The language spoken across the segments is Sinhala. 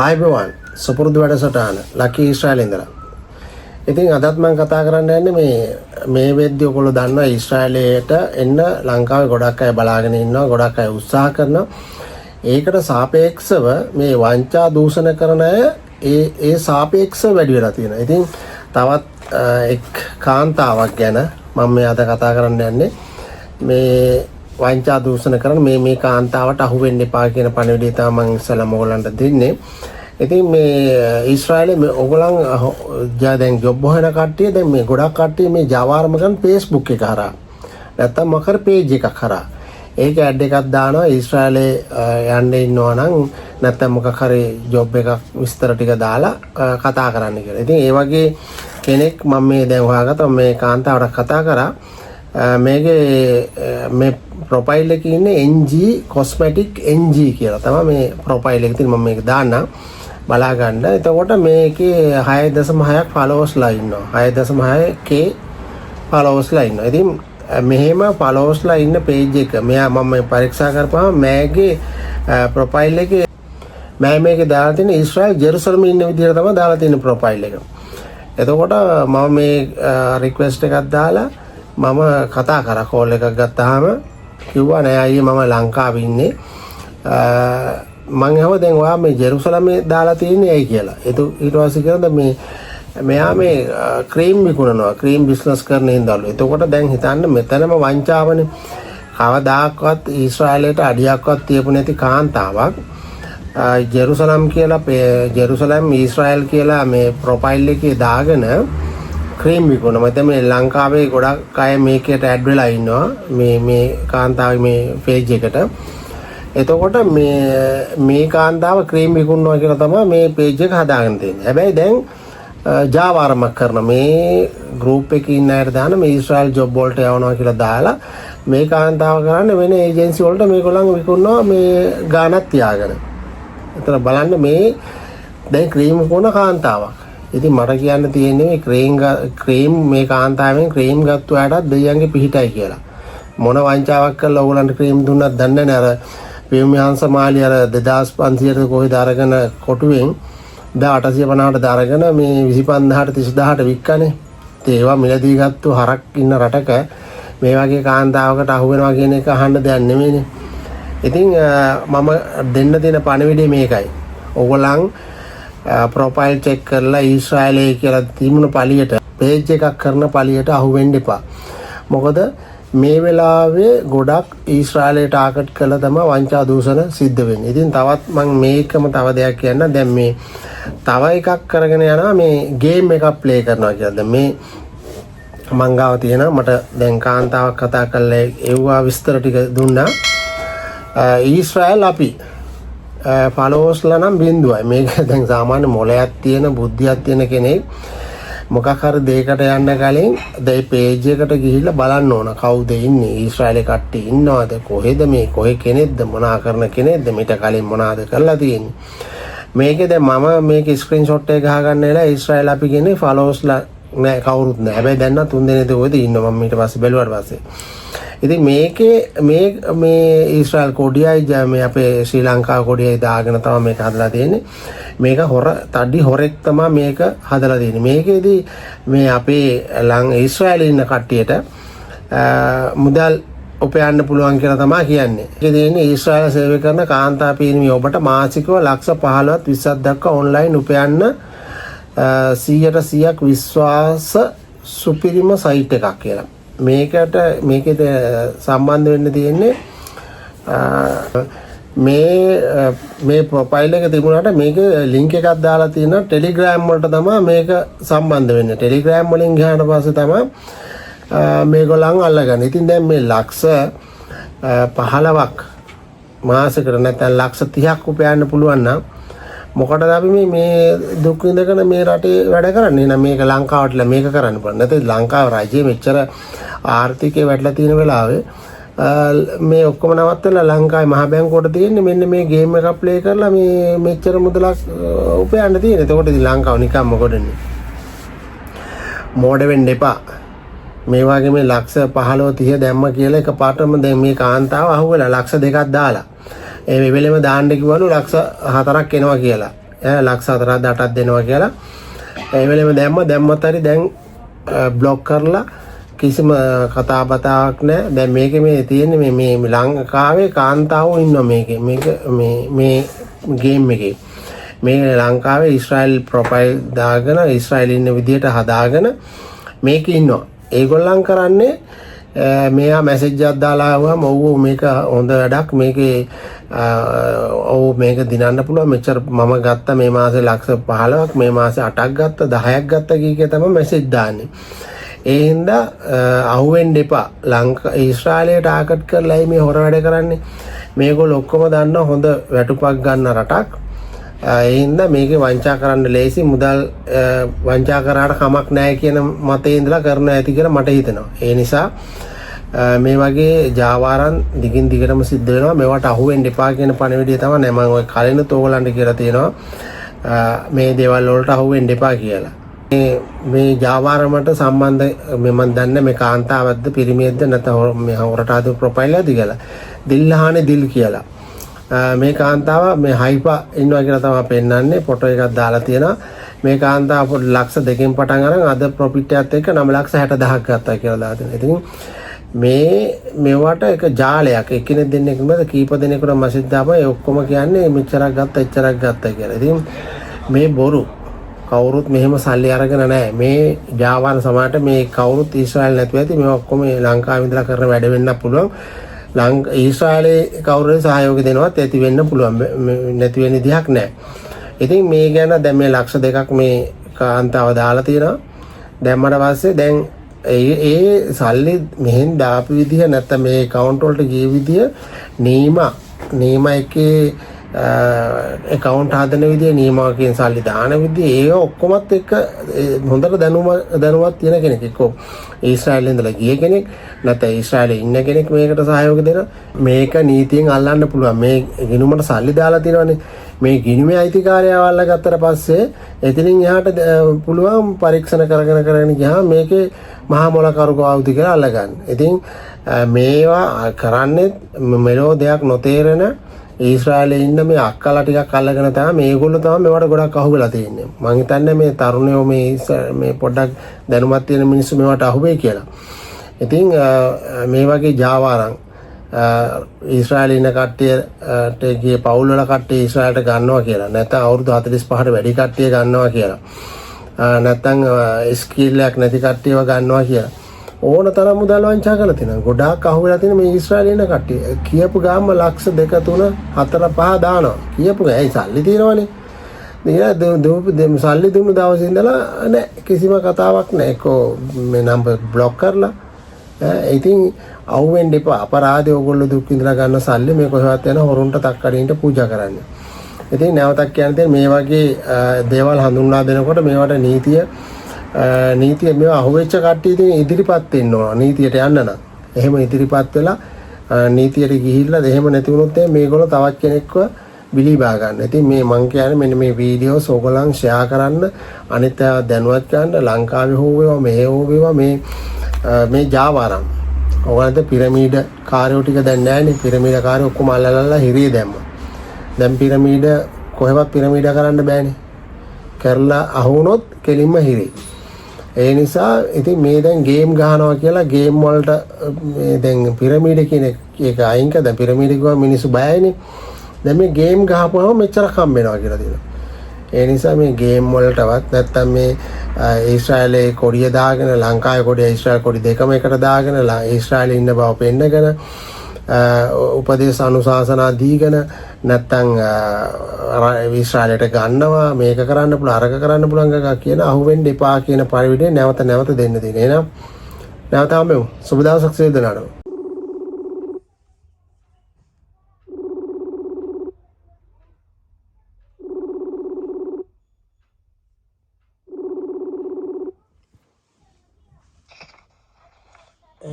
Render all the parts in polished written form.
ආයුබෝවන් සුපුරුදු වැඩසටහන ලකී ඊශ්‍රායලේ ඉඳලා. ඉතින් අදත් මම කතා කරන්න යන්නේ මේ වෙද්දී ඔයගොල්ලෝ දන්නවා ඊශ්‍රායලයට එන්න ලංකාවේ ගොඩක් අය බලාගෙන ඉන්නවා, ගොඩක් අය උත්සාහ කරනවා. ඒකට සාපේක්ෂව මේ වංචා දූෂණ කරන අය ඒ සාපේක්ෂව වැඩි වෙලා තියෙනවා. ඉතින් තවත් එක් කාන්තාවක් ගැන මම මේ අද කතා කරන්න යන්නේ. මේ වංචා දූෂණ කරන මේ කාන්තාවට අහු වෙන්න එපා කියන පණිවිඩය තමයි මම ඉස්සෙල්ලාම ඔයගලන්ට දෙන්නේ. ඉතින් මේ ඊශ්‍රායලේ මේ ඔයගලන් දැන් ජොබ් හොයන කට්ටිය දැන් මේ ගොඩක් කට්ටිය මේ ජාවාරම කරන Facebook එක හරහා නැත්තම් මොකද page එකක් හරහා ඒක ඇඩ් එකක් දානවා ඊශ්‍රායලේ යන්න ඉන්නවා නම් නැත්තම් මොකක් හරි ජොබ් එකක් විස්තර ටික දාලා කතා කරන්න කියලා. ඉතින් ඒ වගේ කෙනෙක් මම මේ දැන් හොයාගත්තා මේ කාන්තාවට කතා කරා මේ ප්‍රොෆයිල් එකේ ඉන්නේ NG cosmetic NG කියලා තමයි මේ ප්‍රොෆයිල් එකේ තියෙන. මම මේක දාන්නම් බලා ගන්න. එතකොට මේකේ 6.6ක් followers-ලා ඉන්නවා. 6.6k followers-ලා ඉන්නවා. ඉතින් මෙහෙම followers-ලා ඉන්න page එක මම පරීක්ෂා කරපුවාම මෑගේ ප්‍රොෆයිල් එකේ මේකේ දාලා තියෙන ඊශ්‍රායල් ජෙරුසලම් ඉන්න විදිහට තමයි දාලා තියෙන ප්‍රොෆයිල් එක. එතකොට මම මේ රික්වෙස්ට් එකක් දාලා මම කතා කරා කෝල් එකක් ගත්තාම කිව්වා නෑ අයියේ මම ලංකාවේ ඉන්නේ මම අහුවා දැන් ඔයා මේ ජෙරුසලමේ දාලා තියෙන්නේ ඇයි කියලා. ඊට පස්සේ කියනවා මෙයා මේ ක්‍රීම් විකුණනවා, ක්‍රීම් බිස්නස් කරන හින්දාලු. එතකොට දැන් හිතන්න මෙතනම වංචාවනේ. කවදාකවත් ඊශ්‍රායලයට අඩියක්වත් තියපු නැති කාන්තාවක් ජෙරුසලම් ඊශ්‍රායල් කියලා මේ ප්‍රොෆයිල් එකේ දාගෙන ක්‍රීම් විකුණන. මත මේ ලංකාවේ ගොඩක් අය මේකට ඇඩ් වෙලා ඉන්නවා මේ කාන්තාවේ මේ page එකට. එතකොට මේ කාන්තාව ක්‍රීම් විකුණනවා කියලා තමයි මේ page එක හදාගෙන තියෙන්නේ. හැබැයි දැන් ජාවාරමක් කරන මේ group එකේ ඉන්න අයට දාන මේ ඊශ්‍රායල් ජොබ් වලට යවනවා කියලා දාලා මේ කාන්තාව කරන්නේ වෙන ඒජන්සි වලට මේගොල්ලන් විකුණනවා මේ ගානක් තියාගෙන. එතන බලන්න මේ දැන් ක්‍රීම් විකුණන කාන්තාවක්. ඉතින් මට කියන්න තියෙන්නේ මේ ක්‍රීම් මේ කාන්තාවෙන් ක්‍රීම් ගත්ත අයටත් දෙයියන්ගේ පිහිටයි කියලා. මොන වංචාවක් කරලා ඕගොල්ලන්ට ක්‍රීම් දුන්නත් දන්නේ නැහැ. අර පියුමියන් සමාලි අර 2500ට කොහෙද අරගෙන කොටුවෙන් 1850ට දාරගෙන මේ 25000ට 30000ට වික්කනේ. ඒවා මිලදී ගත්තු හරක් ඉන්න රටක මේ වගේ කාන්තාවකට අහු වෙනවා කියන එක අහන්න දෙයක් නෙමෙයිනේ. ඉතින් මම දෙන්න තියෙන පණිවිඩය මේකයි. ඕගොල්ලන් ප්‍රොෆයිල් චෙක් කරලා ඊශ්‍රායලයේ කියලා තිබුණු පළියට page එකක් කරන පළියට අහු වෙන්න එපා. මොකද මේ වෙලාවේ ගොඩක් ඊශ්‍රායලයට ටාගට් කරලා තමයි වංචා දූෂණ සිද්ධ වෙන්නේ. ඉතින් තවත් මම මේකම තව දෙයක් කියන්න. දැන් මේ තව එකක් කරගෙන යනවා මේ ගේම් එකක් ප්ලේ කරනවා කියලා. දැන් මේ මංගාව තියෙනවා මට දැන් කාන්තාවක් කතා කරලා ඒවා විස්තර ටික දුන්නා. ඊශ්‍රායල් අපි followers-ලා නම් බිඳුවයි. මේක දැන් සාමාන්‍ය මොලයක් තියෙන බුද්ධියක් තියෙන කෙනෙක් මොකක් හරි දෙයකට යන්න කලින් දැන් page එකට ගිහිල්ලා බලන්න ඕන කවුද ඉන්නේ, ඊශ්‍රායලේ කට්ටිය ඉන්නවද, කොහෙද මේ කොහෙ කෙනෙක්ද, මොනා කරන කෙනෙක්ද, මීට කලින් මොනවාද කරලා තියෙන්නේ. මේකේ දැන් මම මේක ස්ක්‍රීන්ෂොට් එක ගහගන්න වෙලා ඊශ්‍රායල් අපි කියන්නේ followers-ලා නෑ කවුරුත් නෑ. හැබැයි දැන් නම් 3 දෙනෙක් ඔයද ඉන්නවා මම ඊට පස්සේ බැලුවාට පස්සේ. ඉතින් මේකේ මේ ඊශ්‍රායල් කොඩියයි මේ අපේ ශ්‍රී ලංකාව කොඩියයි දාගෙන තමයි මේක හදලා තියෙන්නේ. මේක තඩි හොරෙක් තමයි මේක හදලා තියෙන්නේ. මේකේදී මේ අපේ ඊශ්‍රායලේ ඉන්න කට්ටියට මුදල් උපයන්න පුළුවන් කියලා තමයි කියන්නේ. ඒකේ තියෙන්නේ ඊශ්‍රායල සේවය කරන කාන්තා පීනමි ඔබට මාසිකව ලක්ෂ 15ත් 20ක් දක්වා ඔන්ලයින් උපයන්න 100% විශ්වාස සුපිරිම සයිට් එකක් කියලා. මේකෙද සම්බන්ධ වෙන්න තියෙන්නේ මේ ප්‍රොෆයිල් එක තිබුණාට මේක ලින්ක් එකක් දාලා තියෙනවා ටෙලිග්‍රෑම් වලට තමයි මේක සම්බන්ධ වෙන්නේ. ටෙලිග්‍රෑම් වලින් ගියාට පස්සේ තමයි මේගොල්ලන් අල්ලගන්නේ. ඉතින් දැන් මේ ලක්ෂ 15ක් මාසෙකට නැත්නම් ලක්ෂ 30ක් උපයන්න පුළුවන් නම් මොකටද අපි මේ දුක් විඳගෙන මේ රටේ වැඩ කරන්නේ? එහෙනම් මේක ලංකාවට මේක කරන්න පුළුවන්. නැත්නම් ලංකාව රජයේ මෙච්චර ආර්ථිකේ වැටලා තියෙන වෙලාවේ මේ ඔක්කොම නවත්තලා ලංකාවේ මහ බැංකුවට තියෙන්නේ මෙන්න මේ ගේම් එකක් ප්ලේ කරලා මේ මෙච්චර මුදලක් උපයන්න තියෙන. එතකොට ඉතින් ලංකාව නිකම්ම ගොඩනේ. මෝඩ වෙන්න එපා. මේ වගේ මේ ලක්ෂ 15 30 දැම්ම කියලා එකපාරටම දැන් මේ කාන්තාව අහුවෙලා ලක්ෂ 2ක් දාලා ඒ වෙලෙම දාන්න කිව්වලු ලක්ෂ 4ක් එනවා කියලා. ලක්ෂ 4ක් 8ක් දෙනවා කියලා ඒ වෙලෙම දැම්මත් හරි දැන් බ්ලොක් කරලා කිසිම කතා බතාවක් නැහැ. දැන් මේකේ මේ තියෙන්නේ මේ ලංකාවේ කාන්තාවෝ ඉන්නවා මේකේ. මේ ගේම් එකේ. මේ ලංකාවේ ඊශ්‍රායල් ප්‍රොෆයිල් දාගෙන ඊශ්‍රායල් ඉන්න විදියට හදාගෙන මේකේ ඉන්නවා. ඒගොල්ලන් කරන්නේ මෙයා මැසේජ් එකක් දාලා ආවම ඔව් මේක හොඳ වැඩක් මේකේ ඔව් මේක දිනන්න පුළුවන් මෙච්චර මම ගත්ත මේ මාසේ ලක්ෂ 15ක් මේ මාසේ 8ක් ගත්ත 10ක් ගත්ත කීකේ තමයි මැසේජ් දාන්නේ. ඒ හින්දා අහුවෙන්න එපා. ඊශ්‍රායලයට ටාගට් කරලා මේ හොර වැඩ කරන්නේ. මේගොල්ලෝ ඔක්කොම දන්නවා හොඳ වැටුපක් ගන්න රටක්. ඒ හින්දා මේකේ වංචා කරන්න ලේසි මුදල් වංචා කරාට කමක් නැහැ කියන මතේ ඉඳලා කරන්න ඇති කියලා මට හිතෙනවා. ඒ නිසා මේ වගේ ජාවාරන් දිගින් දිගටම සිද්ධ වෙනවා. මේවට අහුවෙන්න එපා කියන පණිවිඩය තමයි මම ඔය කලිනුත් ඕගලන්ට කියලා තියෙනවා. මේ දේවල් වලට අහුවෙන්න එපා කියලා. මේ ජාවාරමට සම්බන්ධ මම දන්නේ මේ කාන්තාවක්ද පිරිමියෙක්ද නැත්නම් මේ හොරට ආද ප්‍රොෆයිල් එකද කියලා. දිල්හානේ දිල් කියලා. මේ කාන්තාව මේ හයිපා ඉන්නවා කියලා තමයි පෙන්නන්නේ. ෆොටෝ එකක් දාලා තියෙනවා. මේ කාන්තාව ලක්ෂ 2කින් පටන් අරන් අද ප්‍රොෆිට් එකත් එක්ක 9,60,000ක් ගත්තා කියලා දාලා තියෙනවා. ඉතින් මේවට එක ජාලයක් එක්කෙනෙක් දෙන්නෙක් නෙමෙයි කීප දෙනෙකුට මැසේජ් දාපුවා ඒ ඔක්කොම කියන්නේ මෙච්චරක් ගත්තා එච්චරක් ගත්තා කියලා. ඉතින් මේ බොරු කවුරුත් මෙහෙම සල්ලි අරගෙන නැහැ. මේ ජාවාන සමාජයට මේ කවුරුත් ඊශ්‍රායල් නැතුව ඇති මේ ඔක්කොම ලංකාවේ ඉඳලා කරන වැඩ වෙන්න පුළුවන්. ඊශ්‍රායලේ කවුරුහරි සහයෝගය දෙනවත් ඇති වෙන්න පුළුවන්. නැති වෙන විදිහක් නැහැ. ඉතින් මේ ගැන දැන් මේ ලක්ෂ 2ක් මේ කාන්තාව දාලා තියෙනවා. දැම්මට පස්සේ දැන් ඒ සල්ලි මෙහෙන් දාපු විදිහ නැත්නම් මේ account වලට ගිය විදිහ නීමා එකේ account හදන විදිහ නීමාවකින් සල්ලි දාන විදිහ ඒ ඔක්කොමත් එක්ක හොඳට දැනුවත් තියෙන කෙනෙක් එක්ක ඊශ්‍රායලෙන් ඉඳලා ගිය කෙනෙක් නැත්නම් ඊශ්‍රායලේ ඉන්න කෙනෙක් මේකට සහයෝගය දෙන මේක නීතියෙන් අල්ලන්න පුළුවන්. මේ ගිණුමට සල්ලි දාලා තියෙනවානේ. මේ ගිණුමේ අයිතිකාරයව අල්ලගත්තට පස්සේ එතනින් එහාට පුළුවන් පරීක්ෂණ කරගෙන ගියාම මේකේ මහා මොලකරු කවුද කියලා අල්ලගන්න. ඉතින් මේවා කරන්නේ මෙලෝ දෙයක් නොතේරෙන ඊශ්‍රායලේ ඉන්න මේ අක්කලා ටිකක් අල්ලගෙන තමයි මේගොල්ලෝ තමයි මේවට ගොඩක් අහුවෙලා තියෙන්නේ. මම හිතන්නේ මේ තරුණයෝ මේ පොඩ්ඩක් දැනුමක් තියෙන මිනිස්සු මේවට අහුවෙයි කියලා. ඉතින් මේ වගේ ජාවාරම් ඊශ්‍රායලේ ඉන්න කට්ටියට ගියේ පවුල් වල කට්ටිය ඊශ්‍රායලට ගන්නවා කියලා. නැත්නම් අවුරුදු 45ට වැඩි කට්ටිය ගන්නවා කියලා. නැත්නම් ස්කිල් එකක් නැති කට්ටියව ගන්නවා කියලා. ඕන තරම් මුදල් වංචා කරලා තියෙනවා. ගොඩාක් අහුවෙලා තියෙන මේ ඊශ්‍රායලේ ඉන්න කට්ටිය. කියපු ගාම ලක්ෂ 2 3 4 5 දානවා. කියපු ඇයි සල්ලි තියෙනවනේ. ඉතින් සල්ලි දුන්න දවසේ ඉඳලා නෑ කිසිම කතාවක් නෑ. ඒකෝ මේ නම්බර් බ්ලොක් කරලා. ඉතින් අහුවෙන්න එපා. අපරාධය ඕගොල්ලෝ දුක් විඳලා ගන්න සල්ලි මේ කොහෙවත් යන හොරුන්ට තක්කඩින්ට පූජා කරන්න. ඉතින් නැවතක් කියන්නේ මේ වගේ දේවල් හඳුන්වා දෙනකොට මේවට නීතිය මේවා අහුවෙච්ච කට්ටිය ඉතින් ඉදිරිපත් වෙන්න ඕන නීතියට යන්න නම්. එහෙම ඉදිරිපත් වෙලා නීතියට ගිහිල්ලා එහෙම නැති වුණොත් මේගොල්ලෝ තවත් කෙනෙක්ව බිලිබා ගන්න. ඉතින් මේ මං කියන්නේ මෙන්න මේ වීඩියෝස් ඕගොල්ලන් ෂෙයා කරන්න අනිත් අය දැනුවත් කරන්න ලංකාවේ හෝ වේවා මෙහෙ හෝ වේවා මේ ජාවාරම්. ඔයගොල්ලන්ට පිරමීඩ කාර්යෝ ටික දැන් නැහැනේ. පිරමීඩ කාර්යෝ ඔක්කොම අල්ලලා හිරිය දැම්මා. දැන් පිරමීඩ කොහෙවත් පිරමීඩ කරන්න බෑනේ. කරලා අහුනොත් කෙලින්ම හිරේ. ඒ නිසා ඉතින් මේ දැන් ගේම් ගහනවා කියලා ගේම් වලට මේ දැන් පිරමීඩ කියන එක අයින් කළා. දැන් පිරමීඩ ගිහම මිනිස්සු බයයිනේ. දැන් මේ ගේම් ගහපුවම මෙච්චර කම් වෙනවා කියලා තියෙනවා. ඒ නිසා මේ ගේම් වලටවත් නැත්තම් මේ ඊශ්‍රායලයේ කොඩිය දාගෙන ලංකාවේ කොඩිය ඊශ්‍රායල් කොඩි දෙකම එකට දාගෙන ඊශ්‍රායලයේ ඉන්න බව පෙන්නගෙන උපදේශ අනුශාසනා දීගෙන නැත්තම් ඊශ්‍රායලයට ගන්නවා මේක කරන්න පුළුවන් අරක කරන්න පුළුවන් එකක් කියන අහුවෙන්න එපා කියන පරිවිඩේ නැවත දෙන්න තියෙන. එහෙනම් නැවත හම්බෙමු. සුබ දවසක් සියලු දෙනාටම.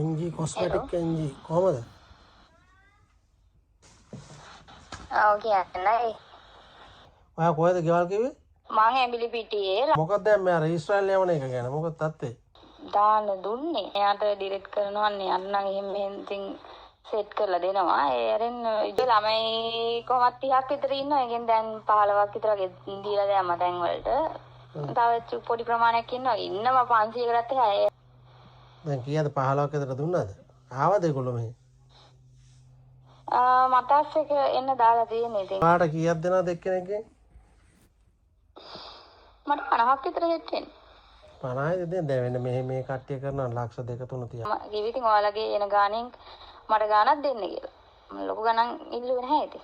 NG cosmetic NG කොහමද? ඔව් කියන්නේ. ඔයා කොහෙද ගෙවල් කිව්වේ? මං ඇඹිලි පිටියේ. මොකක්ද දැන් මේ අර ඊශ්‍රායල් යවන එක ගැන මොකක්ද තත්ත්වේ? දාන දුන්නේ. එයාට ඩිලීට් කරනවා නේ. අන්න එහෙම ඉතින් සෙට් කරලා දෙනවා. ඒ අරින් ඉතින් ළමයි කොහොමත් 30ක් විතර ඉන්නවා. ඒකෙන් දැන් 15ක් විතර වගේ දීලා දැම්මා තැන් වලට. තව පොඩි ප්‍රමාණයක් ඉන්නවා. ඉන්නවා 500කටත් එහා. දැන් කීයද 15ක් විතර දුන්නාද? ආවද ඒගොල්ලෝ මෙහෙ? මතස් එක එන්න දාලා තියෙන්නේ ඉතින්. පාට කීයක් දෙනවද එක්කෙනෙක්ගෙන්? මට 50ක් විතර හෙට් වෙන්නේ. 50යි දැන් වෙන මේ කට්ටිය කරනවා ලක්ෂ 2 3 තියා. මම කිව්ව ඉතින් ඔයාලගේ එන ගාණෙන් මට ගාණක් දෙන්න කියලා. මම ලොකු ගණන් ඉල්ලුවේ නැහැ ඉතින්.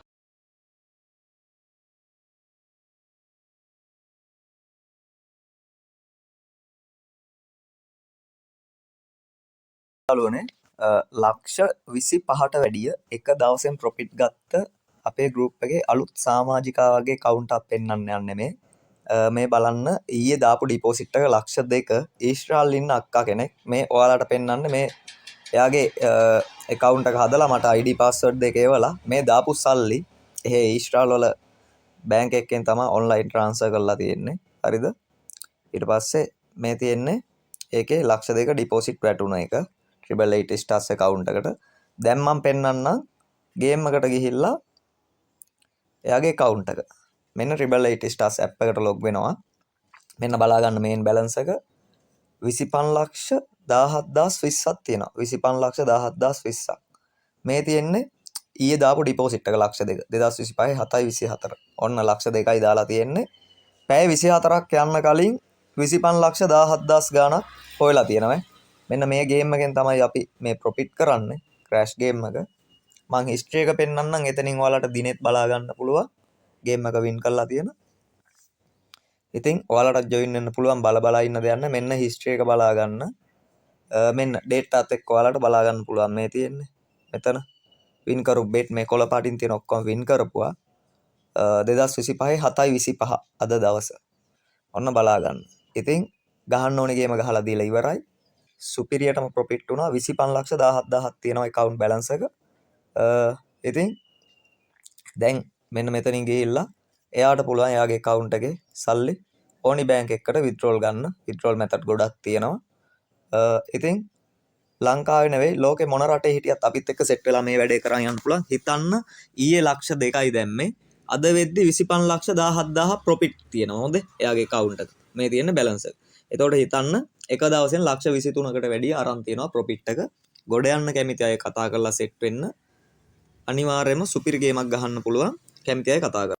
යාළුවනේ ලක්ෂ 25ට වැඩිය එක දවසෙන් ප්‍රොෆිට් ගත්ත අපේ ගෲප් එකේ අලුත් සමාජිකා වගේ account එකක් පෙන්වන්න යන්නේ මේ බලන්න ඊයේ දාපු ඩිපොසිට් එක ලක්ෂ 2 ඊශ්‍රායල් ඉන්න අක්කා කෙනෙක් මේ ඔයාලට පෙන්වන්නේ මේ එයාගේ account එක හදලා මට ID password දෙක එවලා මේ දාපු සල්ලි එහෙ ඊශ්‍රායල් වල බැංක් එකෙන් තමයි online transfer කරලා තියෙන්නේ හරිද ඊට පස්සේ මේ තියෙන්නේ ඒකේ ලක්ෂ 2 ඩිපොසිට් වැටුණ එක 888 stars account එකට දැන් මම පෙන්නන්නම් ගේම් එකට ගිහිල්ලා එයාගේ account එක මෙන්න 888 stars app එකට log වෙනවා මෙන්න බලා ගන්න main balance එක 251,17,20ක් තියෙනවා 251,17,20ක් මේ තියෙන්නේ ඊයේ දාපු ඩිපොසිට් එක ලක්ෂ 2 2025 7.24 ඔන්න ලක්ෂ 2යි දාලා තියෙන්නේ පැය 24ක් යන්න කලින් 25,17,000 ගාණක් හොයලා තියෙනවා මෙන්න මේ ගේම් එකෙන් තමයි අපි මේ ප්‍රොෆිට් කරන්නේ ක්‍රෑෂ් ගේම් එක මම හිස්ටරි එක පෙන්නන්නම් එතනින් ඔයාලට දිනෙත් බලා ගන්න පුළුවන් ගේම් එක වින් කරලා තියෙන ඉතින් ඔයාලට ජොයින් වෙන්න පුළුවන් බල ඉන්න දෙයක් නැහැ මෙන්න හිස්ටරි එක බලා ගන්න මෙන්න ඩේටාත් එක්ක ඔයාලට බලා ගන්න පුළුවන් මේ තියෙන්නේ මෙතන වින් කරපු බෙට් මේ කොළ පාටින් තියෙන ඔක්කොම වින් කරපුවා 2025 7.25 අද දවස ඔන්න බලා ගන්න ඉතින් ගහන්න ඕනේ ගේම ගහලා දීලා ඉවරයි සුපිරියටම ප්‍රොෆිට් වුණා 25,17,000ක් තියෙනවා account balance එක ඉතින් දැන් මෙන්න මෙතනින් ගිහිල්ලා එයාට පුළුවන් එයාගේ account එකේ සල්ලි ඕනි බැංක් එකකට withdrawal ගන්න withdrawal method ගොඩක් තියෙනවා ඉතින් ලංකාවේ නෙවෙයි ලෝකේ මොන රටේ හිටියත් අපිත් එක්ක සෙට් වෙලා මේ වැඩේ කරන් යන්න පුළුවන් හිතන්න ඊයේ ලක්ෂ 2යි දැම්මේ අද වෙද්දි 25,17,000 ප්‍රොෆිට් තියෙනවා හොඳේ එයාගේ account එක මේ තියෙන balance එක එතකොට හිතන්න එක දවසෙන් ලක්ෂ 23කට වැඩිය අරන් තියෙනවා ප්‍රොෆිට් එක ගොඩ යන්න කැමති අය කතා කරලා සෙට් වෙන්න අනිවාර්යයෙන්ම සුපිරි ගේමක් ගහන්න පුළුවන් කැමති අය කතා කරලා